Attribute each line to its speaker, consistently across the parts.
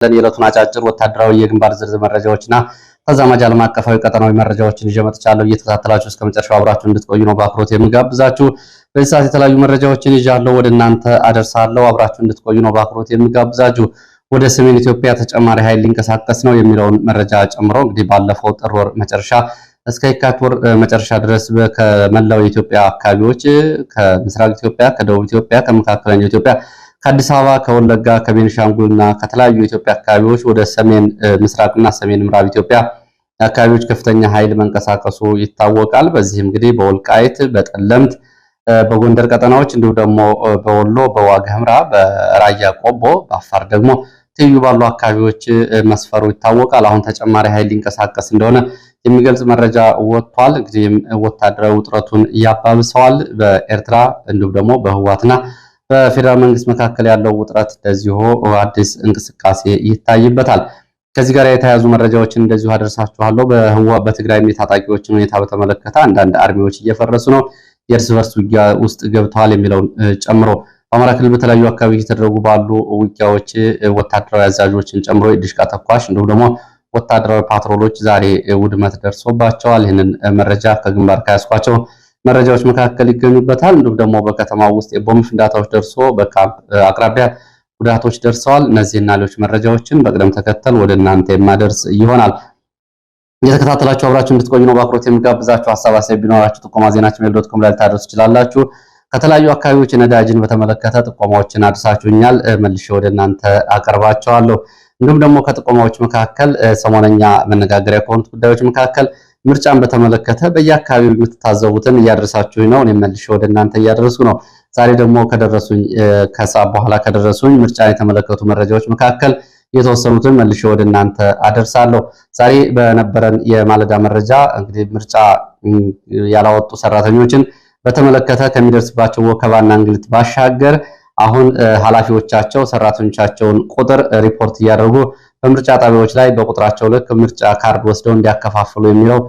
Speaker 1: የዕለቱን አጫጭር ወታደራዊ የግንባር ዝርዝር መረጃዎችና ተዛማጅ ዓለም አቀፋዊ ቀጠናዊ መረጃዎችን ይዤ መጥቻለሁ። እየተከታተላችሁ እስከ መጨረሻው አብራችሁ እንድትቆዩ ነው በአክብሮት የምጋብዛችሁ። በዚህ ሰዓት የተለያዩ መረጃዎችን ይዣለሁ ወደ እናንተ አደርሳለሁ። አብራችሁ እንድትቆዩ ነው በአክብሮት የምጋብዛችሁ። ወደ ሰሜን ኢትዮጵያ ተጨማሪ ኃይል ሊንቀሳቀስ ነው የሚለውን መረጃ ጨምሮ እንግዲህ ባለፈው ጥር ወር መጨረሻ እስከ የካቲት ወር መጨረሻ ድረስ ከመላው የኢትዮጵያ አካባቢዎች ከምስራቅ ኢትዮጵያ፣ ከደቡብ ኢትዮጵያ፣ ከመካከለኛው ኢትዮጵያ ከአዲስ አበባ፣ ከወለጋ፣ ከቤኒሻንጉልና ከተለያዩ የኢትዮጵያ አካባቢዎች ወደ ሰሜን ምስራቅና ሰሜን ምዕራብ ኢትዮጵያ አካባቢዎች ከፍተኛ ኃይል መንቀሳቀሱ ይታወቃል። በዚህም እንግዲህ በወልቃይት፣ በጠለምት፣ በጎንደር ቀጠናዎች እንዲሁም ደግሞ በወሎ፣ በዋግ ኽምራ፣ በራያ ቆቦ፣ በአፋር ደግሞ ትይዩ ባሉ አካባቢዎች መስፈሩ ይታወቃል። አሁን ተጨማሪ ኃይል ሊንቀሳቀስ እንደሆነ የሚገልጽ መረጃ ወጥቷል። እንግዲህ ወታደራዊ ውጥረቱን ያባብሰዋል። በኤርትራ እንዲሁም ደግሞ በህወሓትና በፌዴራል መንግስት መካከል ያለው ውጥረት እንደዚሁ አዲስ እንቅስቃሴ ይታይበታል። ከዚህ ጋር የተያያዙ መረጃዎችን እንደዚሁ አደርሳችኋለሁ። በትግራይ ታጣቂዎችን ሁኔታ በተመለከተ አንዳንድ አርሚዎች እየፈረሱ ነው፣ የእርስ በርስ ውጊያ ውስጥ ገብተዋል የሚለውን ጨምሮ በአማራ ክልል በተለያዩ አካባቢዎች የተደረጉ ባሉ ውጊያዎች ወታደራዊ አዛዦችን ጨምሮ የድሽቃ ተኳሽ እንዲሁም ደግሞ ወታደራዊ ፓትሮሎች ዛሬ ውድመት ደርሶባቸዋል። ይህንን መረጃ ከግንባር ከያዝኳቸው መረጃዎች መካከል ይገኙበታል። እንዲሁም ደግሞ በከተማው ውስጥ የቦምብ ፍንዳታዎች ደርሶ በካምፕ አቅራቢያ ጉዳቶች ደርሰዋል። እነዚህና ሌሎች መረጃዎችን በቅደም ተከተል ወደ እናንተ የማደርስ ይሆናል። እየተከታተላችሁ አብራችሁ እንድትቆዩ ነው በአክብሮት የሚጋብዛችሁ። ሀሳብ አስተያየት ቢኖራችሁ ጥቆማ ዜናችን@gmail.com ላይ ልታደርሱ ትችላላችሁ። ከተለያዩ አካባቢዎች ነዳጅን በተመለከተ ጥቆማዎችን አድርሳችሁኛል፣ መልሼ ወደ እናንተ አቀርባቸዋለሁ። እንዲሁም ደግሞ ከጥቆማዎች መካከል ሰሞነኛ መነጋገሪያ ከሆኑት ጉዳዮች መካከል ምርጫን በተመለከተ በየአካባቢው የምትታዘቡትን እያደረሳችሁኝ ነው። እኔም መልሼ ወደ እናንተ እያደረስኩ ነው። ዛሬ ደግሞ ከደረሱኝ ከሰዓት በኋላ ከደረሱኝ ምርጫን የተመለከቱ መረጃዎች መካከል የተወሰኑትን መልሼ ወደ እናንተ አደርሳለሁ። ዛሬ በነበረን የማለዳ መረጃ እንግዲህ ምርጫ ያላወጡ ሰራተኞችን በተመለከተ ከሚደርስባቸው ወከባና እንግልት ባሻገር አሁን ኃላፊዎቻቸው ሰራተኞቻቸውን ቁጥር ሪፖርት እያደረጉ በምርጫ ጣቢያዎች ላይ በቁጥራቸው ልክ ምርጫ ካርድ ወስደው እንዲያከፋፍሉ የሚለው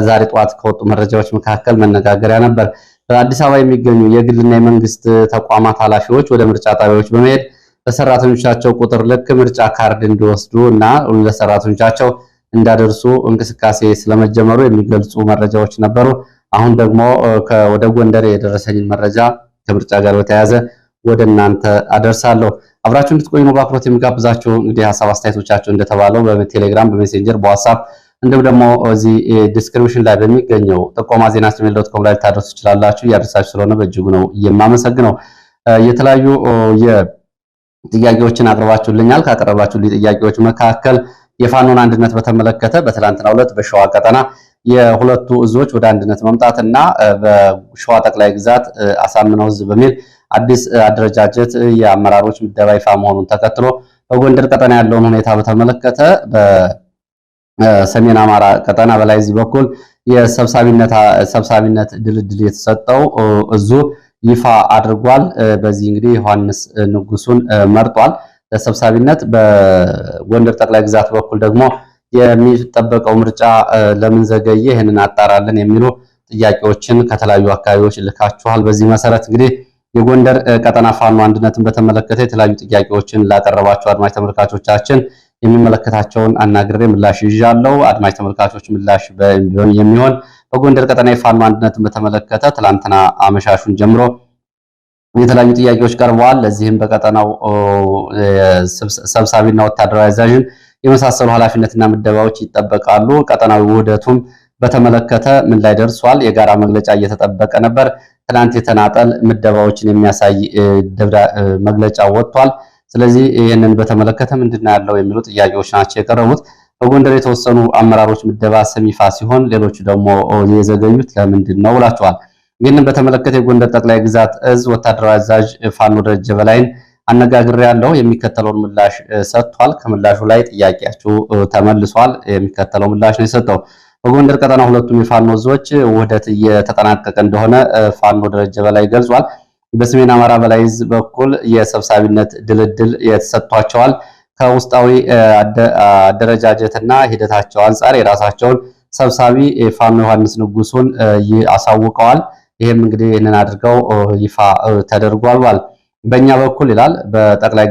Speaker 1: ዛሬ ጠዋት ከወጡ መረጃዎች መካከል መነጋገሪያ ነበር። በአዲስ አበባ የሚገኙ የግልና የመንግስት ተቋማት ኃላፊዎች ወደ ምርጫ ጣቢያዎች በመሄድ በሰራተኞቻቸው ቁጥር ልክ ምርጫ ካርድ እንዲወስዱ እና ለሰራተኞቻቸው እንዳደርሱ እንቅስቃሴ ስለመጀመሩ የሚገልጹ መረጃዎች ነበሩ። አሁን ደግሞ ወደ ጎንደር የደረሰኝን መረጃ ከምርጫ ጋር በተያያዘ ወደ እናንተ አደርሳለሁ። አብራችሁ እንድትቆዩ ነው በአክብሮት የሚጋብዛችሁ። እንግዲህ ሀሳብ አስተያየቶቻችሁ እንደተባለው በቴሌግራም፣ በሜሴንጀር፣ በዋትስአፕ እንዲሁም ደግሞ እዚህ ዲስክሪፕሽን ላይ በሚገኘው ጥቆማ ዜናችን@gmail.com ላይ ልታደርሱ ትችላላችሁ። እያደረሳችሁ ስለሆነ በእጅጉ ነው የማመሰግነው። የተለያዩ ጥያቄዎችን አቅርባችሁልኛል። ካቀረባችሁልኝ ጥያቄዎች መካከል የፋኖን አንድነት በተመለከተ በትላንትናው ዕለት በሸዋ ቀጠና የሁለቱ እዞች ወደ አንድነት መምጣትና በሸዋ ጠቅላይ ግዛት አሳምነው ህዝብ በሚል አዲስ አደረጃጀት የአመራሮች ምደባ ይፋ መሆኑን ተከትሎ በጎንደር ቀጠና ያለውን ሁኔታ በተመለከተ በሰሜን አማራ ቀጠና በላይ እዚህ በኩል የሰብሳቢነት ድልድል የተሰጠው እዙ ይፋ አድርጓል። በዚህ እንግዲህ ዮሐንስ ንጉሱን መርጧል ለሰብሳቢነት። በጎንደር ጠቅላይ ግዛት በኩል ደግሞ የሚጠበቀው ምርጫ ለምን ዘገየ፣ ይህንን አጣራለን የሚሉ ጥያቄዎችን ከተለያዩ አካባቢዎች ልካችኋል። በዚህ መሰረት እንግዲህ የጎንደር ቀጠና ፋኖ አንድነትን በተመለከተ የተለያዩ ጥያቄዎችን ላቀረባቸው አድማጭ ተመልካቾቻችን የሚመለከታቸውን አናግሬ ምላሽ ይዣለሁ። አድማጭ ተመልካቾች ምላሽ የሚሆን በጎንደር ቀጠና የፋኖ አንድነትን በተመለከተ ትላንትና አመሻሹን ጀምሮ የተለያዩ ጥያቄዎች ቀርበዋል። ለዚህም በቀጠናው ሰብሳቢና ወታደራዊ አዛዥን የመሳሰሉ ኃላፊነትና ምደባዎች ይጠበቃሉ። ቀጠናዊ ውህደቱም በተመለከተ ምን ላይ ደርሷል? የጋራ መግለጫ እየተጠበቀ ነበር። ትናንት የተናጠል ምደባዎችን የሚያሳይ መግለጫ ወጥቷል። ስለዚህ ይህንን በተመለከተ ምንድነው ያለው የሚሉ ጥያቄዎች ናቸው የቀረቡት። በጎንደር የተወሰኑ አመራሮች ምደባ ስም ይፋ ሲሆን፣ ሌሎቹ ደግሞ የዘገዩት ለምንድን ነው ብላችኋል። ይህንን በተመለከተ የጎንደር ጠቅላይ ግዛት እዝ ወታደራዊ አዛዥ ፋኖ ደረጀ በላይን አነጋግሬያለሁ። የሚከተለውን ምላሽ ሰጥቷል። ከምላሹ ላይ ጥያቄያችሁ ተመልሷል። የሚከተለው ምላሽ ነው የሰጠው። በጎንደር ቀጠና ሁለቱም የፋኖ እዞች ውህደት እየተጠናቀቀ እንደሆነ ፋኖ ደረጀ በላይ ገልጿል። በሰሜን አማራ በላይ እዝ በኩል የሰብሳቢነት ድልድል የተሰጥቷቸዋል። ከውስጣዊ አደረጃጀትና ሂደታቸው አንጻር የራሳቸውን ሰብሳቢ ፋኖ ዮሐንስ ንጉሱን አሳውቀዋል። ይህም እንግዲህ ይህንን አድርገው ይፋ ተደርጓል። በእኛ በኩል ይላል በጠቅላይ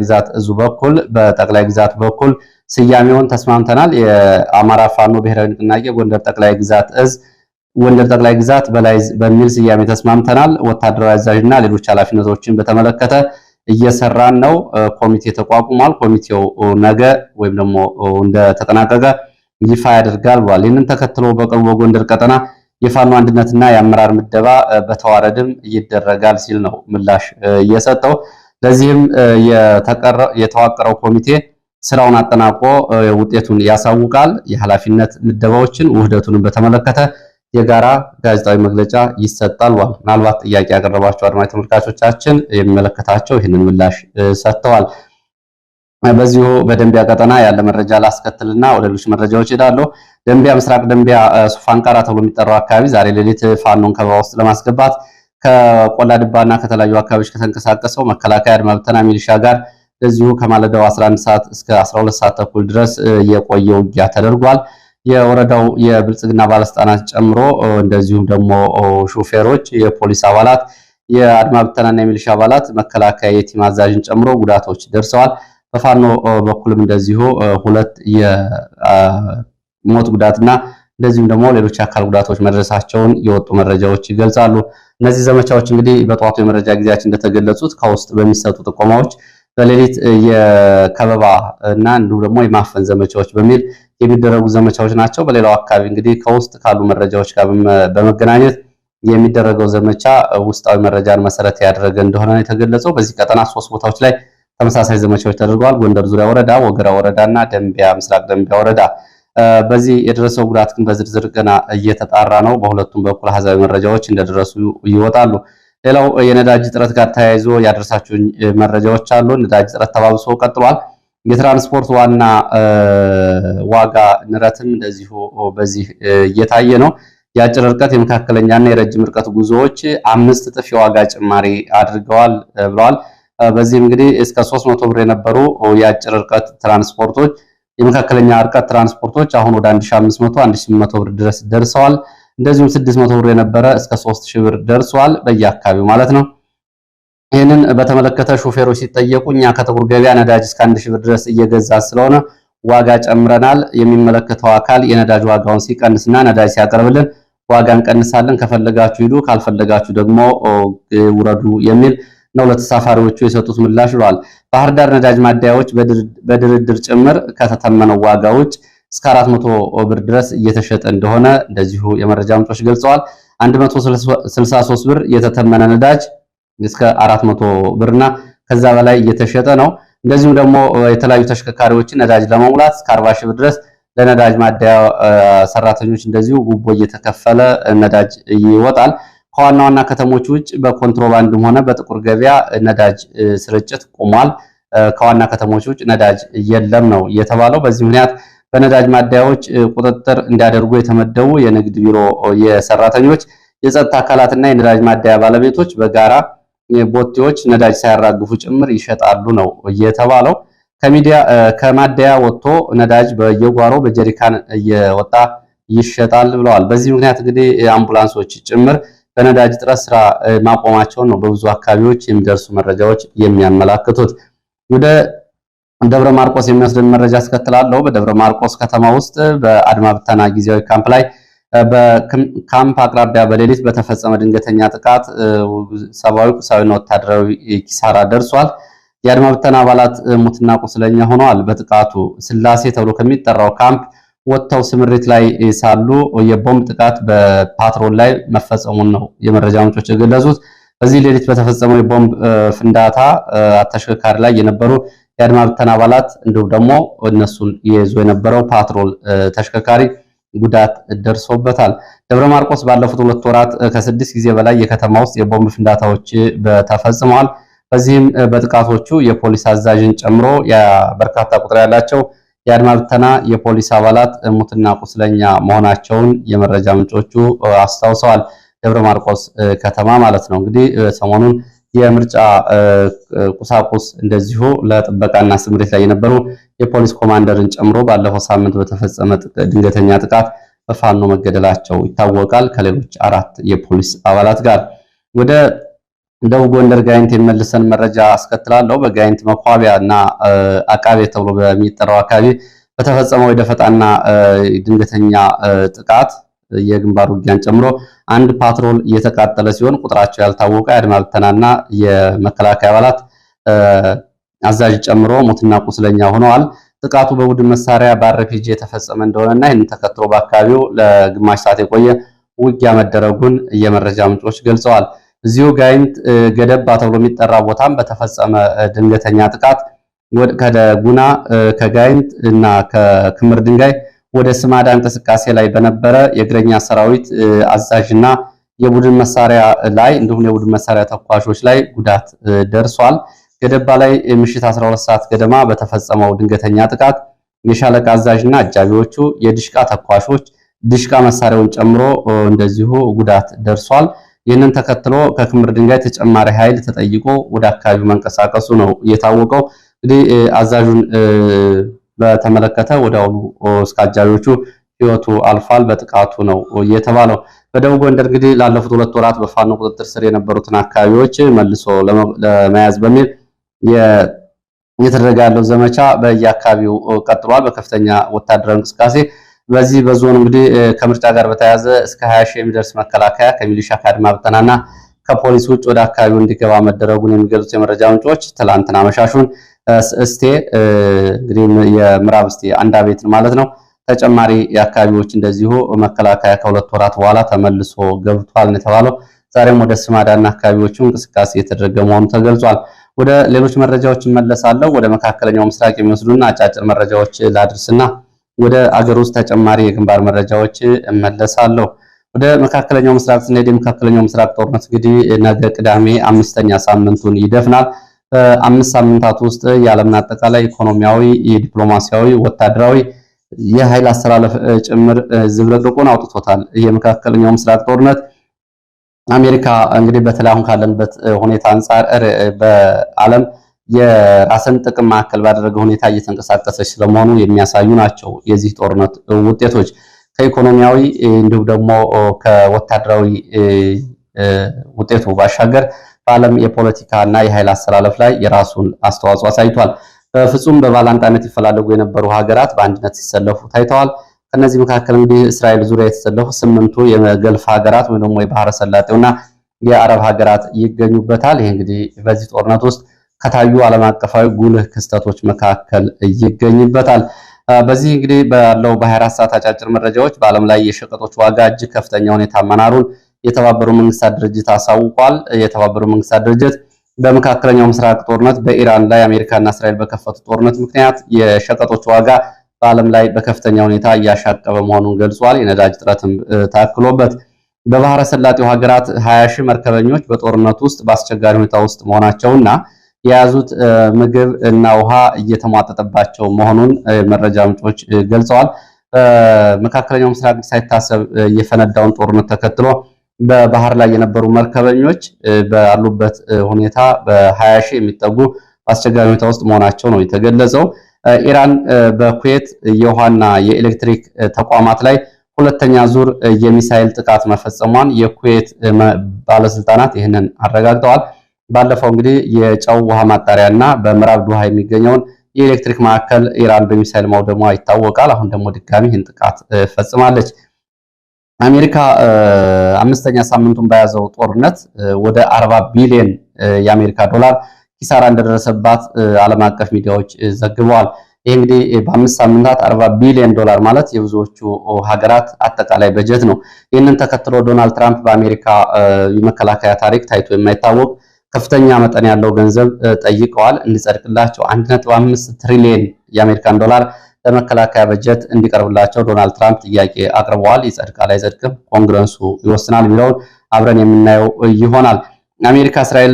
Speaker 1: ግዛት በኩል ስያሜውን ተስማምተናል። የአማራ ፋኖ ብሔራዊ ንቅናቄ ጎንደር ጠቅላይ ግዛት እዝ ጎንደር ጠቅላይ ግዛት በላይ በሚል ስያሜ ተስማምተናል። ወታደራዊ አዛዥና ሌሎች ኃላፊነቶችን በተመለከተ እየሰራን ነው። ኮሚቴ ተቋቁሟል። ኮሚቴው ነገ ወይም ደግሞ እንደተጠናቀቀ ይፋ ያደርጋል ብሏል። ይህንን ተከትሎ በቅርቡ በጎንደር ቀጠና የፋኖ አንድነትና የአመራር ምደባ በተዋረድም ይደረጋል ሲል ነው ምላሽ እየሰጠው። ለዚህም የተዋቀረው ኮሚቴ ስራውን አጠናቆ ውጤቱን ያሳውቃል። የኃላፊነት ምደባዎችን ውህደቱን በተመለከተ የጋራ ጋዜጣዊ መግለጫ ይሰጣል። ምናልባት ጥያቄ ያቀረባቸው አድማጭ ተመልካቾቻችን የሚመለከታቸው ይህንን ምላሽ ሰጥተዋል። በዚሁ በደንቢያ ቀጠና ያለ መረጃ ላስከትልና ወደ ሌሎች መረጃዎች ሄዳለሁ። ደንቢያ ምስራቅ ደንቢያ ሱፋንቃራ ተብሎ የሚጠራው አካባቢ ዛሬ ሌሊት ፋኖን ከበባ ውስጥ ለማስገባት ከቆላ ድባና ከተለያዩ አካባቢዎች ከተንቀሳቀሰው መከላከያ አድማ ብተና ሚሊሻ ጋር እንደዚሁ ከማለዳው 11 ሰዓት እስከ 12 ሰዓት ተኩል ድረስ የቆየ ውጊያ ተደርጓል። የወረዳው የብልጽግና ባለስልጣናት ጨምሮ እንደዚሁም ደግሞ ሹፌሮች፣ የፖሊስ አባላት፣ የአድማ ብተናና የሚሊሻ አባላት፣ መከላከያ የቲም አዛዥን ጨምሮ ጉዳቶች ደርሰዋል። በፋኖ በኩልም እንደዚሁ ሁለት የሞት ጉዳትና እንደዚሁም ደግሞ ሌሎች አካል ጉዳቶች መድረሳቸውን የወጡ መረጃዎች ይገልጻሉ። እነዚህ ዘመቻዎች እንግዲህ በጠዋቱ የመረጃ ጊዜያችን እንደተገለጹት ከውስጥ በሚሰጡ ጥቆማዎች በሌሊት የከበባ እና እንዲሁም ደግሞ የማፈን ዘመቻዎች በሚል የሚደረጉ ዘመቻዎች ናቸው። በሌላው አካባቢ እንግዲህ ከውስጥ ካሉ መረጃዎች ጋር በመገናኘት የሚደረገው ዘመቻ ውስጣዊ መረጃን መሰረት ያደረገ እንደሆነ ነው የተገለጸው። በዚህ ቀጠና 3 ቦታዎች ላይ ተመሳሳይ ዘመቻዎች ተደርገዋል። ጎንደር ዙሪያ ወረዳ፣ ወገራ ወረዳና ደንቢያ ምስራቅ ደንቢያ ወረዳ። በዚህ የደረሰው ጉዳት ግን በዝርዝር ገና እየተጣራ ነው። በሁለቱም በኩል አሃዛዊ መረጃዎች እንደደረሱ ይወጣሉ። ሌላው የነዳጅ እጥረት ጋር ተያይዞ ያደረሳችሁኝ መረጃዎች አሉ። ነዳጅ እጥረት ተባብሶ ቀጥሏል። የትራንስፖርት ዋና ዋጋ ንረትም እንደዚሁ በዚህ እየታየ ነው። የአጭር ርቀት የመካከለኛና የረጅም ርቀት ጉዞዎች 5 እጥፍ የዋጋ ጭማሪ አድርገዋል ብለዋል። በዚህም እንግዲህ እስከ 300 ብር የነበሩ የአጭር ርቀት ትራንስፖርቶች፣ የመካከለኛ ርቀት ትራንስፖርቶች አሁን ወደ 1500 1800 ብር ድረስ ደርሰዋል። እንደዚሁም 600 ብር የነበረ እስከ 3000 ብር ደርሷል በየአካባቢው ማለት ነው። ይህንን በተመለከተ ሾፌሮች ሲጠየቁ እኛ ከጥቁር ገበያ ነዳጅ እስከ 1000 ብር ድረስ እየገዛ ስለሆነ ዋጋ ጨምረናል። የሚመለከተው አካል የነዳጅ ዋጋውን ሲቀንስና ነዳጅ ሲያቀርብልን ዋጋ እንቀንሳለን፣ ከፈለጋችሁ ሂዱ፣ ካልፈለጋችሁ ደግሞ ውረዱ የሚል ነው ለተሳፋሪዎቹ የሰጡት ምላሽ ብለዋል። ባህር ዳር ነዳጅ ማደያዎች በድርድር ጭምር ከተተመነው ዋጋ ውጭ እስከ 400 ብር ድረስ እየተሸጠ እንደሆነ እንደዚሁ የመረጃ ምንጮች ገልጸዋል። 163 ብር የተተመነ ነዳጅ እስከ 400 ብርና ከዛ በላይ እየተሸጠ ነው። እንደዚሁም ደግሞ የተለያዩ ተሽከርካሪዎችን ነዳጅ ለመሙላት እስከ 40 ሺህ ብር ድረስ ለነዳጅ ማደያ ሰራተኞች እንደዚሁ ጉቦ እየተከፈለ ነዳጅ ይወጣል። ከዋና ዋና ከተሞች ውጭ በኮንትሮባንድም ሆነ በጥቁር ገበያ ነዳጅ ስርጭት ቆሟል። ከዋና ከተሞች ውጭ ነዳጅ የለም ነው የተባለው። በዚህ ምክንያት በነዳጅ ማደያዎች ቁጥጥር እንዲያደርጉ የተመደቡ የንግድ ቢሮ የሰራተኞች፣ የጸጥታ አካላትና የነዳጅ ማደያ ባለቤቶች በጋራ ቦቴዎች ነዳጅ ሳያራግፉ ጭምር ይሸጣሉ ነው የተባለው። ከማደያ ወጥቶ ነዳጅ በየጓሮ በጀሪካን እየወጣ ይሸጣል ብለዋል። በዚህ ምክንያት እንግዲህ አምቡላንሶች ጭምር በነዳጅ እጥረት ስራ ማቆማቸውን ነው በብዙ አካባቢዎች የሚደርሱ መረጃዎች የሚያመላክቱት። ወደ ደብረ ማርቆስ የሚወስደን መረጃ አስከትላለሁ። በደብረ ማርቆስ ከተማ ውስጥ በአድማ ብተና ጊዜያዊ ካምፕ ላይ በካምፕ አቅራቢያ በሌሊት በተፈጸመ ድንገተኛ ጥቃት ሰብአዊ፣ ቁሳዊና ወታደራዊ ኪሳራ ደርሷል። የአድማ ብተና አባላት ሙትና ቁስለኛ ሆነዋል። በጥቃቱ ስላሴ ተብሎ ከሚጠራው ካምፕ ወጥተው ስምሪት ላይ ሳሉ የቦምብ ጥቃት በፓትሮል ላይ መፈጸሙን ነው የመረጃ ምንጮች የገለጹት። በዚህ ሌሊት በተፈጸመው የቦምብ ፍንዳታ ተሽከርካሪ ላይ የነበሩ የአድማ ብተና አባላት እንዲሁም ደግሞ እነሱን ይዞ የነበረው ፓትሮል ተሽከርካሪ ጉዳት ደርሶበታል። ደብረ ማርቆስ ባለፉት 2 ወራት ከ6 ጊዜ በላይ የከተማ ውስጥ የቦምብ ፍንዳታዎች ተፈጽመዋል። በዚህም በጥቃቶቹ የፖሊስ አዛዥን ጨምሮ በርካታ ቁጥር ያላቸው የአድማ ብተና የፖሊስ አባላት ሙትና ቁስለኛ መሆናቸውን የመረጃ ምንጮቹ አስታውሰዋል። ደብረ ማርቆስ ከተማ ማለት ነው። እንግዲህ ሰሞኑን የምርጫ ቁሳቁስ እንደዚሁ ለጥበቃና ስምሪት ላይ የነበሩ የፖሊስ ኮማንደርን ጨምሮ ባለፈው ሳምንት በተፈጸመ ድንገተኛ ጥቃት በፋኖ መገደላቸው ይታወቃል። ከሌሎች 4 የፖሊስ አባላት ጋር ወደ ደቡብ ጎንደር ጋይንት የመልሰን መረጃ አስከትላለሁ። በጋይንት መኳቢያ እና አቃቤ ተብሎ በሚጠራው አካባቢ በተፈጸመው የደፈጣና ድንገተኛ ጥቃት የግንባር ውጊያን ጨምሮ አንድ ፓትሮል እየተቃጠለ ሲሆን ቁጥራቸው ያልታወቀ የአድማ ብተናና የመከላከያ አባላት አዛዥ ጨምሮ ሞትና ቁስለኛ ሆነዋል። ጥቃቱ በቡድን መሳሪያ በአርፒጂ የተፈጸመ እንደሆነና ይህንን ተከትሎ በአካባቢው ለግማሽ ሰዓት የቆየ ውጊያ መደረጉን የመረጃ ምንጮች ገልጸዋል። እዚሁ ጋይንት ገደባ ተብሎ የሚጠራ ቦታም በተፈጸመ ድንገተኛ ጥቃት ከጉና ከጋይንት እና ከክምር ድንጋይ ወደ ስማዳ እንቅስቃሴ ላይ በነበረ የእግረኛ ሰራዊት አዛዥና የቡድን መሳሪያ ላይ እንዲሁም የቡድን መሳሪያ ተኳሾች ላይ ጉዳት ደርሷል። ገደባ ላይ ምሽት 12 ሰዓት ገደማ በተፈጸመው ድንገተኛ ጥቃት የሻለቃ አዛዥና አጃቢዎቹ የድሽቃ ተኳሾች ድሽቃ መሳሪያውን ጨምሮ እንደዚሁ ጉዳት ደርሷል። ይህንን ተከትሎ ከክምር ድንጋይ ተጨማሪ ኃይል ተጠይቆ ወደ አካባቢው መንቀሳቀሱ ነው የታወቀው። እንግዲህ አዛዡን በተመለከተ ወዲያውኑ እስከ አጃቢዎቹ ህይወቱ አልፏል በጥቃቱ ነው የተባለው። በደቡብ ጎንደር እንግዲህ ላለፉት 2 ወራት በፋኖ ቁጥጥር ስር የነበሩትን አካባቢዎች መልሶ ለመያዝ በሚል እየተደረገ ያለው ዘመቻ በየአካባቢው ቀጥሏል በከፍተኛ ወታደራዊ እንቅስቃሴ። በዚህ በዞኑ እንግዲህ ከምርጫ ጋር በተያያዘ እስከ 20 ሺህ የሚደርስ መከላከያ ከሚሊሻ ከአድማ ብተናና ከፖሊስ ውጭ ወደ አካባቢው እንዲገባ መደረጉን የሚገልጹት የመረጃ ምንጮች ትላንትና መሻሹን እስቴ እንግዲህ የምዕራብ እስቴ አንዳ ቤት ማለት ነው ተጨማሪ የአካባቢዎች እንደዚሁ መከላከያ ከ2 ወራት በኋላ ተመልሶ ገብቷል ነው የተባለው። ዛሬም ወደ ስማዳና አካባቢዎቹ እንቅስቃሴ የተደረገ መሆኑ ተገልጿል። ወደ ሌሎች መረጃዎች እመለሳለሁ። ወደ መካከለኛው ምስራቅ የሚወስዱና አጫጭር መረጃዎች ላድርስና ወደ አገር ውስጥ ተጨማሪ የግንባር መረጃዎች እመለሳለሁ። ወደ መካከለኛው ምስራቅ ስንሄድ የመካከለኛው ምስራቅ ጦርነት እንግዲህ ነገ ቅዳሜ 5ኛ ሳምንቱን ይደፍናል። በ5 ሳምንታት ውስጥ የዓለምን አጠቃላይ ኢኮኖሚያዊ፣ ዲፕሎማሲያዊ፣ ወታደራዊ የኃይል አስተላለፍ ጭምር ዝብርቅርቁን አውጥቶታል። የመካከለኛው ምስራቅ ጦርነት አሜሪካ እንግዲህ በተለይ አሁን ካለንበት ሁኔታ አንጻር በዓለም የራስን ጥቅም ማዕከል ባደረገ ሁኔታ እየተንቀሳቀሰች ስለመሆኑ የሚያሳዩ ናቸው። የዚህ ጦርነት ውጤቶች ከኢኮኖሚያዊ እንዲሁም ደግሞ ከወታደራዊ ውጤቱ ባሻገር በዓለም የፖለቲካ እና የኃይል አስተላለፍ ላይ የራሱን አስተዋጽኦ አሳይቷል። በፍጹም በባላንጣነት ይፈላለጉ የነበሩ ሀገራት በአንድነት ሲሰለፉ ታይተዋል። ከነዚህ መካከል እንግዲህ እስራኤል ዙሪያ የተሰለፉ 8ቱ የገልፍ ሀገራት ወይም ደግሞ የባህረ ሰላጤውና የአረብ ሀገራት ይገኙበታል። ይህ እንግዲህ በዚህ ጦርነት ውስጥ ከታዩ ዓለም አቀፋዊ ጉልህ ክስተቶች መካከል ይገኝበታል። በዚህ እንግዲህ ባለው በ24 ሰዓት አጫጭር መረጃዎች በዓለም ላይ የሸቀጦች ዋጋ እጅግ ከፍተኛ ሁኔታ መናሩን የተባበሩት መንግስታት ድርጅት አሳውቋል። የተባበሩት መንግስታት ድርጅት በመካከለኛው ምስራቅ ጦርነት በኢራን ላይ አሜሪካና እስራኤል በከፈቱ ጦርነት ምክንያት የሸቀጦች ዋጋ በዓለም ላይ በከፍተኛ ሁኔታ እያሻቀበ መሆኑን ገልጿል። የነዳጅ እጥረትም ታክሎበት በባህረ ሰላጤው ሀገራት 20 ሺህ መርከበኞች በጦርነቱ ውስጥ በአስቸጋሪ ሁኔታ ውስጥ መሆናቸውና የያዙት ምግብ እና ውሃ እየተሟጠጠባቸው መሆኑን መረጃ ምንጮች ገልጸዋል። በመካከለኛው ምስራቅ ሳይታሰብ የፈነዳውን ጦርነት ተከትሎ በባህር ላይ የነበሩ መርከበኞች ባሉበት ሁኔታ በ20 ሺህ የሚጠጉ በአስቸጋሪ ሁኔታ ውስጥ መሆናቸው ነው የተገለጸው። ኢራን በኩዌት የውሃና የኤሌክትሪክ ተቋማት ላይ 2ኛ ዙር የሚሳኤል ጥቃት መፈጸሟን የኩዌት ባለስልጣናት ይህንን አረጋግጠዋል። ባለፈው እንግዲህ የጨው ውሃ ማጣሪያና በምዕራብ ዱሃ የሚገኘውን የኤሌክትሪክ ማዕከል ኢራን በሚሳኤል ማውደሟ ይታወቃል። አሁን ደግሞ ድጋሚ ይህን ጥቃት ፈጽማለች። አሜሪካ 5ኛ ሳምንቱን በያዘው ጦርነት ወደ 40 ቢሊዮን የአሜሪካ ዶላር ኪሳራ እንደደረሰባት ዓለም አቀፍ ሚዲያዎች ዘግበዋል። ይህ እንግዲህ በ5 ሳምንታት 40 ቢሊዮን ዶላር ማለት የብዙዎቹ ሀገራት አጠቃላይ በጀት ነው። ይህንን ተከትሎ ዶናልድ ትራምፕ በአሜሪካ የመከላከያ ታሪክ ታይቶ የማይታወቅ ከፍተኛ መጠን ያለው ገንዘብ ጠይቀዋል እንዲጸድቅላቸው 1.5 ትሪሊዮን የአሜሪካን ዶላር ለመከላከያ በጀት እንዲቀርብላቸው ዶናልድ ትራምፕ ጥያቄ አቅርበዋል። ይጸድቃል አይጸድቅም ኮንግረሱ ይወስናል የሚለውን አብረን የምናየው ይሆናል። አሜሪካ፣ እስራኤል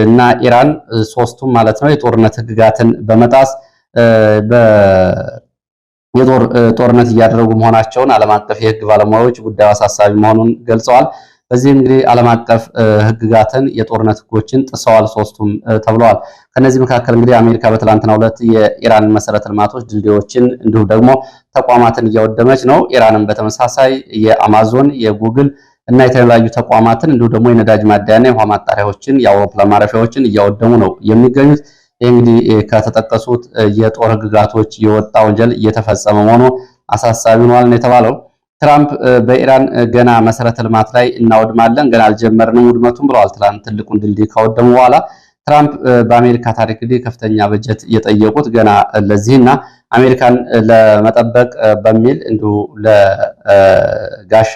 Speaker 1: እና ኢራን ሶስቱም ማለት ነው የጦርነት ህግጋትን በመጣስ የጦር ጦርነት እያደረጉ መሆናቸውን ዓለም አቀፍ የህግ ባለሙያዎች ጉዳዩ አሳሳቢ መሆኑን ገልጸዋል። በዚህም እንግዲህ ዓለም አቀፍ ህግጋትን የጦርነት ህጎችን ጥሰዋል ሶስቱም ተብለዋል። ከነዚህ መካከል እንግዲህ አሜሪካ በትላንትናው ዕለት የኢራን መሰረተ ልማቶች ድልድዮችን እንዲሁም ደግሞ ተቋማትን እያወደመች ነው። ኢራንም በተመሳሳይ የአማዞን፣ የጉግል፣ እና የተለያዩ ተቋማትን እንዲሁ ደግሞ የነዳጅ ማደያና የውሃ ማጣሪያዎችን የአውሮፕላን ማረፊያዎችን እያወደሙ ነው የሚገኙት። ይህ እንግዲህ ከተጠቀሱት የጦር ህግጋቶች የወጣ ወንጀል እየተፈጸመ መሆኑ አሳሳቢ ሆኗል ነው የተባለው። ትራምፕ በኢራን ገና መሰረተ ልማት ላይ እናወድማለን፣ ገና አልጀመርንም ውድመቱን ብለዋል። ትላንት ትልቁን ድልድይ ካወደሙ በኋላ ትራምፕ በአሜሪካ ታሪክ እንግዲህ ከፍተኛ በጀት እየጠየቁት ገና ለዚህና አሜሪካን ለመጠበቅ በሚል እንዲሁ ለጋሻ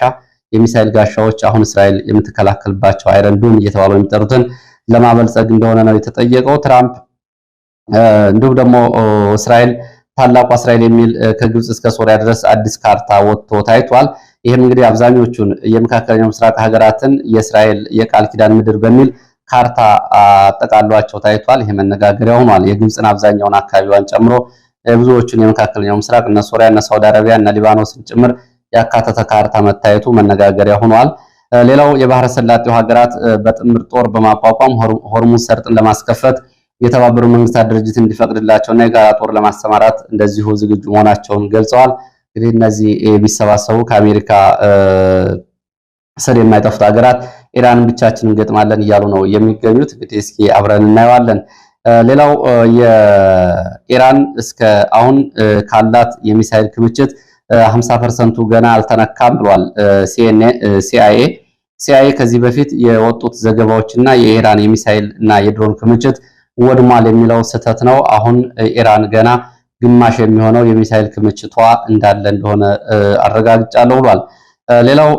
Speaker 1: የሚሳኤል ጋሻዎች አሁን እስራኤል የምትከላከልባቸው አይረን ዶም እየተባሉ የሚጠሩትን ለማበልጸግ እንደሆነ ነው የተጠየቀው። ትራምፕ እንዲሁም ደግሞ እስራኤል ታላቋ እስራኤል የሚል ከግብጽ እስከ ሶሪያ ድረስ አዲስ ካርታ ወጥቶ ታይቷል። ይህም እንግዲህ አብዛኞቹን የመካከለኛው ምስራቅ ሀገራትን የእስራኤል የቃል ኪዳን ምድር በሚል ካርታ አጠቃሏቸው ታይቷል። ይሄ መነጋገሪያ ሆኗል። የግብጽን አብዛኛውን አካባቢዋን ጨምሮ ብዙዎቹን የመካከለኛው ምስራቅ እነ ሶሪያ፣ እነ ሳውዲ አረቢያ፣ እነ ሊባኖስን ጭምር ያካተተ ካርታ መታየቱ መነጋገሪያ ሆኗል። ሌላው የባህረ ሰላጤው ሀገራት በጥምር ጦር በማቋቋም ሆርሙዝ ሰርጥን ለማስከፈት የተባበሩ መንግስታት ድርጅት እንዲፈቅድላቸውና የጋራ ጦር ለማሰማራት እንደዚሁ ዝግጁ መሆናቸውን ገልጸዋል። እንግዲህ እነዚህ ቢሰባሰቡ ከአሜሪካ ስር የማይጠፉት ሀገራት ኢራንን ብቻችንን እንገጥማለን እያሉ ነው የሚገኙት። እንግዲህ እስኪ አብረን እናየዋለን። ሌላው የኢራን እስከ አሁን ካላት የሚሳኤል ክምችት 50% ገና አልተነካም ብሏል ሲአይኤ። ከዚህ በፊት የወጡት ዘገባዎችና የኢራን የሚሳኤል እና የድሮን ክምችት ወድሟል የሚለው ስህተት ነው። አሁን ኢራን ገና ግማሽ የሚሆነው የሚሳኤል ክምችቷ እንዳለ እንደሆነ አረጋግጫለሁ ብሏል። ሌላው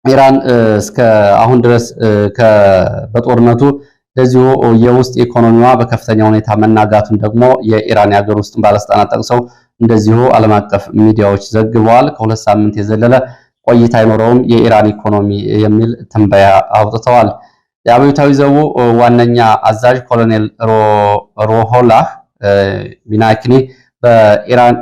Speaker 1: ኢራን እስከ አሁን ድረስ በጦርነቱ ለዚሁ የውስጥ ኢኮኖሚዋ በከፍተኛ ሁኔታ መናጋቱን ደግሞ የኢራን የሀገር ውስጥ ባለስልጣናት ጠቅሰው እንደዚሁ ዓለም አቀፍ ሚዲያዎች ዘግበዋል። ከ2 ሳምንት የዘለለ ቆይታ አይኖረውም የኢራን ኢኮኖሚ የሚል ትንበያ አውጥተዋል። የአብዮታዊ ዘቡ ዋነኛ አዛዥ ኮሎኔል ሮሆላህ ሚናኪኒ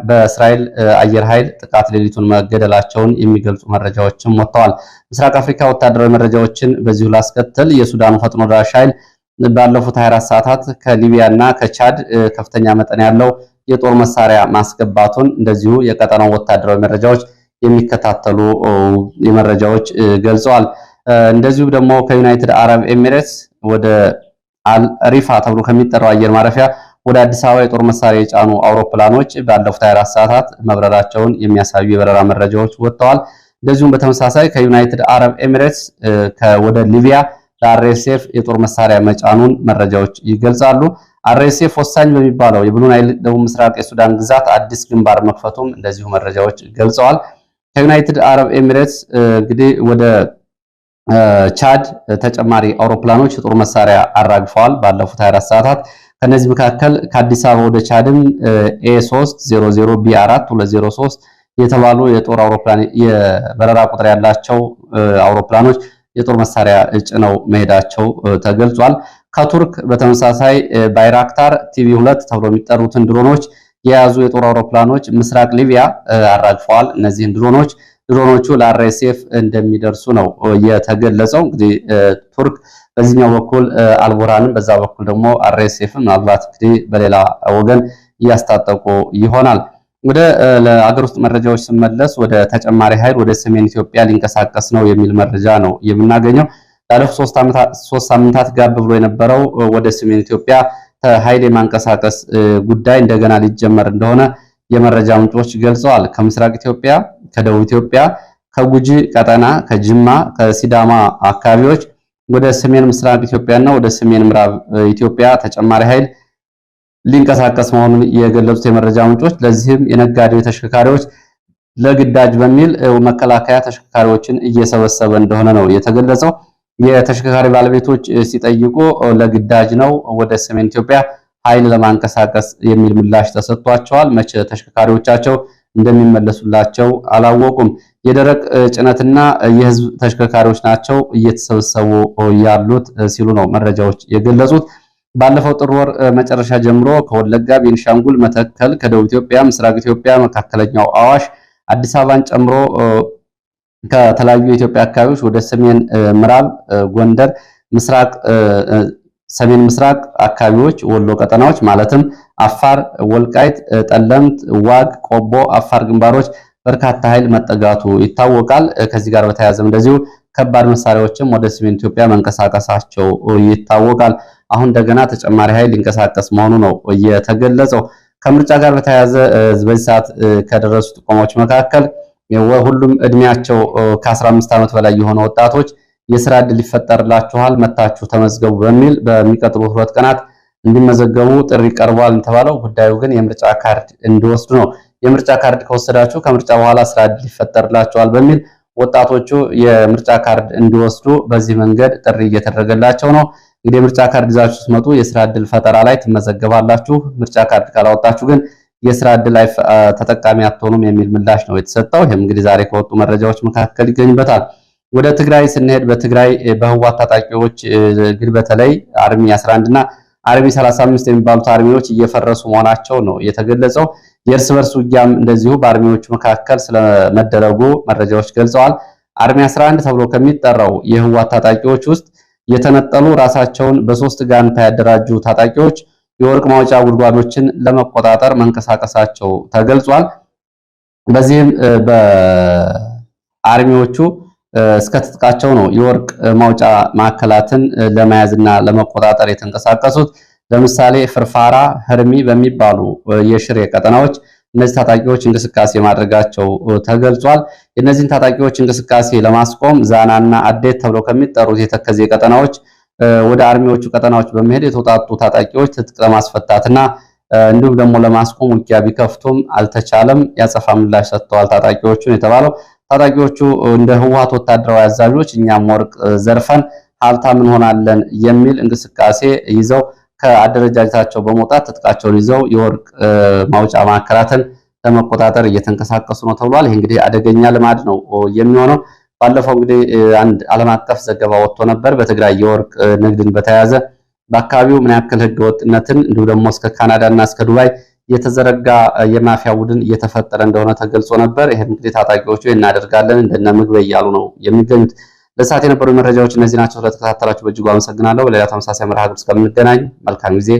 Speaker 1: በእስራኤል አየር ኃይል ጥቃት ሌሊቱን መገደላቸውን የሚገልጹ መረጃዎችም ወጥተዋል። ምስራቅ አፍሪካ ወታደራዊ መረጃዎችን በዚሁ ላስከትል። የሱዳኑ ፈጥኖ ደራሽ ኃይል ባለፉት 24 ሰዓታት ከሊቢያ እና ከቻድ ከፍተኛ መጠን ያለው የጦር መሳሪያ ማስገባቱን እንደዚሁ የቀጠናው ወታደራዊ መረጃዎች የሚከታተሉ የመረጃዎች ገልጸዋል። እንደዚሁ ደግሞ ከዩናይትድ አረብ ኤሚሬትስ ወደ አልሪፋ ተብሎ ከሚጠራው አየር ማረፊያ ወደ አዲስ አበባ የጦር መሳሪያ የጫኑ አውሮፕላኖች ባለፉት 24 ሰዓታት መብረራቸውን የሚያሳዩ የበረራ መረጃዎች ወጥተዋል። እንደዚሁም በተመሳሳይ ከዩናይትድ አረብ ኤሚሬትስ ወደ ሊቢያ ለአርኤስኤፍ የጦር መሳሪያ መጫኑን መረጃዎች ይገልጻሉ። አርኤስኤፍ ወሳኝ በሚባለው የብሉ ናይል ደቡብ ምስራቅ የሱዳን ግዛት አዲስ ግንባር መክፈቱም እንደዚሁ መረጃዎች ገልጸዋል። ከዩናይትድ አረብ ኤሚሬትስ እንግዲህ ወደ ቻድ ተጨማሪ አውሮፕላኖች የጦር መሳሪያ አራግፈዋል ባለፉት 24 ሰዓታት። ከነዚህ መካከል ከአዲስ አበባ ወደ ቻድም ኤ300 ቢ4 የተባሉ የጦር አውሮፕላን የበረራ ቁጥር ያላቸው አውሮፕላኖች የጦር መሳሪያ ጭነው መሄዳቸው ተገልጿል። ከቱርክ በተመሳሳይ ባይራክታር ቲቪ2 ተብሎ የሚጠሩትን ድሮኖች የያዙ የጦር አውሮፕላኖች ምስራቅ ሊቢያ አራግፈዋል። እነዚህን ድሮኖቹ ለአርኤስኤፍ እንደሚደርሱ ነው የተገለጸው። እንግዲህ ቱርክ በዚህኛው በኩል አልቡራንን በዛ በኩል ደግሞ አርኤስኤፍን ምናልባት እንግዲህ በሌላ ወገን እያስታጠቁ ይሆናል። ወደ ለአገር ውስጥ መረጃዎች ስመለስ ወደ ተጨማሪ ኃይል ወደ ሰሜን ኢትዮጵያ ሊንቀሳቀስ ነው የሚል መረጃ ነው የምናገኘው። ላለፉት 3 ሳምንታት ጋብ ብሎ የነበረው ወደ ሰሜን ኢትዮጵያ ኃይል የማንቀሳቀስ ጉዳይ እንደገና ሊጀመር እንደሆነ የመረጃ ምንጮች ገልጸዋል። ከምስራቅ ኢትዮጵያ፣ ከደቡብ ኢትዮጵያ፣ ከጉጂ ቀጠና፣ ከጅማ፣ ከሲዳማ አካባቢዎች ወደ ሰሜን ምስራቅ ኢትዮጵያና ወደ ሰሜን ምዕራብ ኢትዮጵያ ተጨማሪ ኃይል ሊንቀሳቀስ መሆኑን የገለጹት የመረጃ ምንጮች ለዚህም የነጋዴው ተሽከርካሪዎች ለግዳጅ በሚል መከላከያ ተሽከርካሪዎችን እየሰበሰበ እንደሆነ ነው የተገለጸው። የተሽከርካሪ ባለቤቶች ሲጠይቁ ለግዳጅ ነው ወደ ሰሜን ኢትዮጵያ ኃይል ለማንቀሳቀስ የሚል ምላሽ ተሰጥቷቸዋል። መቼ ተሽከርካሪዎቻቸው እንደሚመለሱላቸው አላወቁም። የደረቅ ጭነትና የህዝብ ተሽከርካሪዎች ናቸው እየተሰበሰቡ ያሉት ሲሉ ነው መረጃዎች የገለጹት። ባለፈው ጥር ወር መጨረሻ ጀምሮ ከወለጋ፣ ቤንሻንጉል፣ መተከል፣ ከደቡብ ኢትዮጵያ፣ ምስራቅ ኢትዮጵያ፣ መካከለኛው አዋሽ፣ አዲስ አበባን ጨምሮ ከተለያዩ የኢትዮጵያ አካባቢዎች ወደ ሰሜን ምዕራብ ጎንደር፣ ሰሜን ምስራቅ አካባቢዎች ወሎ ቀጠናዎች ማለትም አፋር፣ ወልቃይት፣ ጠለምት፣ ዋግ፣ ቆቦ፣ አፋር ግንባሮች በርካታ ኃይል መጠጋቱ ይታወቃል። ከዚህ ጋር በተያያዘም እንደዚሁ ከባድ መሳሪያዎችም ወደ ሰሜን ኢትዮጵያ መንቀሳቀሳቸው ይታወቃል። አሁን እንደገና ተጨማሪ ኃይል ሊንቀሳቀስ መሆኑ ነው የተገለጸው። ከምርጫ ጋር በተያያዘ በዚህ ሰዓት ከደረሱ ጥቆማዎች መካከል ሁሉም እድሜያቸው ከ15 ዓመት በላይ የሆኑ ወጣቶች የስራ ዕድል ይፈጠርላችኋል መታችሁ ተመዝገቡ በሚል በሚቀጥሉት 2 ቀናት እንዲመዘገቡ ጥሪ ቀርቧል የተባለው። ጉዳዩ ግን የምርጫ ካርድ እንዲወስዱ ነው። የምርጫ ካርድ ከወሰዳችሁ ከምርጫ በኋላ ስራ ዕድል ይፈጠርላችኋል በሚል ወጣቶቹ የምርጫ ካርድ እንዲወስዱ በዚህ መንገድ ጥሪ እየተደረገላቸው ነው። እንግዲህ የምርጫ ካርድ ይዛችሁ ስትመጡ የስራ ዕድል ፈጠራ ላይ ትመዘገባላችሁ። ምርጫ ካርድ ካላወጣችሁ ግን የስራ ዕድል ተጠቃሚ አትሆኑም የሚል ምላሽ ነው የተሰጠው። ይህም እንግዲህ ዛሬ ከወጡ መረጃዎች መካከል ይገኝበታል። ወደ ትግራይ ስንሄድ በትግራይ በህወሓት ታጣቂዎች እንግዲህ በተለይ አርሚ 11 እና አርሚ 35 የሚባሉት አርሚዎች እየፈረሱ መሆናቸው ነው የተገለጸው። የእርስ በርስ ውጊያም እንደዚሁ በአርሚዎቹ መካከል ስለመደረጉ መረጃዎች ገልጸዋል። አርሚ 11 ተብሎ ከሚጠራው የህወሓት ታጣቂዎች ውስጥ የተነጠሉ ራሳቸውን በ3 ጋንታ ያደራጁ ታጣቂዎች የወርቅ ማውጫ ጉድጓዶችን ለመቆጣጠር መንቀሳቀሳቸው ተገልጿል። በዚህም በአርሚዎቹ እስከ ትጥቃቸው ነው የወርቅ ማውጫ ማዕከላትን ለመያዝና ለመቆጣጠር የተንቀሳቀሱት። ለምሳሌ ፍርፋራ፣ ህርሚ በሚባሉ የሽሬ ቀጠናዎች እነዚህ ታጣቂዎች እንቅስቃሴ ማድረጋቸው ተገልጿል። የእነዚህን ታጣቂዎች እንቅስቃሴ ለማስቆም ዛናና አዴት ተብለው ከሚጠሩት የተከዜ ቀጠናዎች ወደ አርሚዎቹ ቀጠናዎች በመሄድ የተውጣጡ ታጣቂዎች ትጥቅ ለማስፈታትና እንዲሁም ደግሞ ለማስቆም ውጊያ ቢከፍቱም አልተቻለም። ያጸፋ ምላሽ ሰጥተዋል ታጣቂዎቹን የተባለው። ታጣቂዎቹ እንደ ህወሓት ወታደራዊ አዛዦች እኛም ወርቅ ዘርፈን ሀብታም እንሆናለን የሚል እንቅስቃሴ ይዘው ከአደረጃጀታቸው በመውጣት ትጥቃቸውን ይዘው የወርቅ ማውጫ ማዕከላትን ለመቆጣጠር እየተንቀሳቀሱ ነው ተብሏል። ይህ እንግዲህ አደገኛ ልማድ ነው የሚሆነው። ባለፈው እንግዲህ አንድ ዓለም አቀፍ ዘገባ ወጥቶ ነበር። በትግራይ የወርቅ ንግድን በተያያዘ በአካባቢው ምን ያክል ህገወጥነትን እንዲሁ ደግሞ እስከ ካናዳ እና እስከ ዱባይ የተዘረጋ የማፊያ ቡድን እየተፈጠረ እንደሆነ ተገልጾ ነበር። ይሄን እንግዲህ ታጣቂዎቹ እናደርጋለን እንደነ ምግብ እያሉ ነው የሚገኙት። ለሰዓት የነበሩ መረጃዎች እነዚህ ናቸው። ስለተከታተላችሁ በእጅጉ አመሰግናለሁ። በሌላ ተመሳሳይ መርሃ ግብር እስከምንገናኝ መልካም ጊዜ